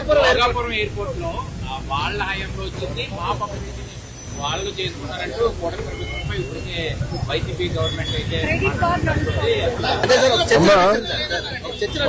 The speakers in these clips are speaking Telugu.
భోగాపురం ఎయిర్పోర్ట్ లో వాళ్ళ హయాంలో వచ్చింది, మా పబ్లిసిటీ వాళ్ళు చేసుకున్నారంటూ కూటమి ప్రభుత్వంపై ఇప్పటికే వైసీపీ గవర్నమెంట్ అయితే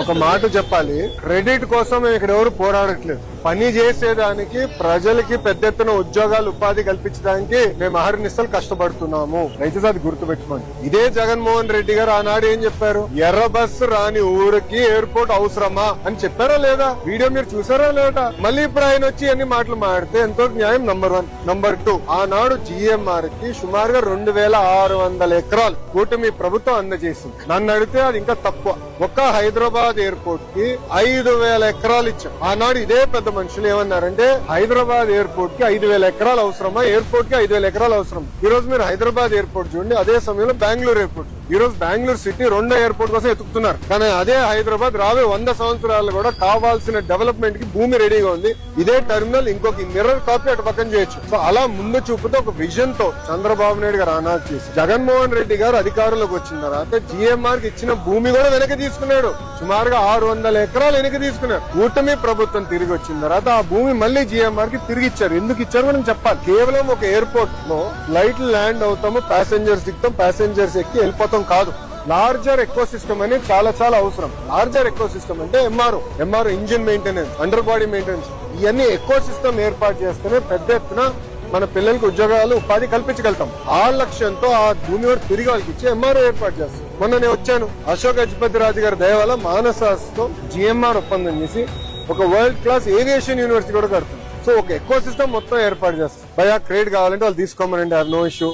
ఒక మాట చెప్పాలి. క్రెడిట్ కోసం మేము ఇక్కడ ఎవరు పోరాడట్లేదు. పని చేసేదానికి, ప్రజలకి పెద్ద ఎత్తున ఉద్యోగాలు, ఉపాధి కల్పించడానికి మేము అహర్నిశలు కష్టపడుతున్నాము. దయచేసి అది గుర్తుపెట్టుకోండి. ఇదే జగన్మోహన్ రెడ్డి గారు ఆనాడు ఏం చెప్పారు? ఎర్ర బస్సు రాని ఊరికి ఎయిర్పోర్ట్ అవసరమా అని చెప్పారా లేదా? వీడియో మీరు చూసారా లేదా? మళ్ళీ ఇప్పుడు ఆయన వచ్చి అన్ని మాటలు మాడితే ఎంతో న్యాయం. నంబర్ 1. నంబర్ 2, ఆనాడు జిఎంఆర్ కి సుమారుగా 2600 ఎకరాలు కూటమి ప్రభుత్వం అందజేసింది. నన్ను అడిగితే అది ఇంకా తక్కువ. ఒక్క హైదరాబాద్ ఎయిర్పోర్ట్ కి 5000 ఎకరాలు ఇచ్చాం. ఆనాడు ఇదే పెద్ద మనుషులు ఏమన్నారంటే హైదరాబాద్ ఎయిర్పోర్ట్ కి 5000 ఎకరాలు అవసరమా, ఎయిర్పోర్ట్ కి 5000 ఎకరాలు అవసరం. ఈ రోజు మీరు హైదరాబాద్ ఎయిర్పోర్ట్ చూడండి, అదే సమయంలో బెంగళూరు ఎయిర్పోర్ట్. ఈ రోజు బెంగళూరు సిటీ 2 ఎయిర్పోర్ట్ కోసం ఎత్తుకుతున్నారు. కానీ అదే హైదరాబాద్ రాబోయే 100 సంవత్సరాలు కూడా కావాల్సిన డెవలప్మెంట్ కి భూమి రెడీగా ఉంది. ఇదే టెర్మినల్ ఇంకొక మిర్రర్ కాపీ అటు పక్కన చేయొచ్చు. సో అలా ముందు చూపుతో ఒక విజన్ తో చంద్రబాబు నాయుడు గారు ఆనాడు చేసి, జగన్మోహన్ రెడ్డి గారు అధికారంలోకి వచ్చిన తర్వాత జిఎంఆర్ కి ఇచ్చిన భూమి కూడా వెనక్కి తీసుకున్నాడు. సుమారుగా 600 ఎకరాలు వెనక్కి తీసుకున్నారు. కూటమి ప్రభుత్వం తిరిగి వచ్చిన తర్వాత ఆ భూమి మళ్ళీ జిఎంఆర్ కి తిరిగి ఇచ్చారు. ఎందుకు ఇచ్చారు మనం చెప్పాలి. కేవలం ఒక ఎయిర్పోర్ట్ లో ఫ్లైట్ ల్యాండ్ అవుతాము, ప్యాసింజర్స్ దిగుతాం, ప్యాసింజర్స్ ఎక్కి వెళ్ళిపోతాం కాదు. లార్జర్ ఎకో సిస్టమ్ అనేది చాలా చాలా అవసరం. లార్జర్ ఎకో సిస్టమ్ అంటే MRO engine maintenance, under body maintenance, ఇవన్నీ ఎకో సిస్టమ్ ఏర్పాటు చేస్తేనే పెద్ద ఎత్తున మన పిల్లలకు ఉద్యోగాలు, ఉపాధి కల్పించగలుగుతాం. ఆ లక్ష్యంతో ఆ భూమి కూడా తిరిగి వాళ్ళకి ఇచ్చి ఎంఆర్ఓ ఏర్పాటు చేస్తాం. మొన్న నేను వచ్చాను, అశోక్ గజపతి రాజు గారి దయ వల్ల మానసాస్తో జిఎంఆర్ ఒప్పందం చేసి ఒక వరల్డ్ క్లాస్ ఏవియేషన్ యూనివర్సిటీ కూడా కడుతుంది. సో ఒక ఎకో సిస్టమ్ మొత్తం ఏర్పాటు చేస్తాం. భయా క్రెడిట్ కావాలంటే వాళ్ళు తీసుకోమనండి, నో ఇష్యూ.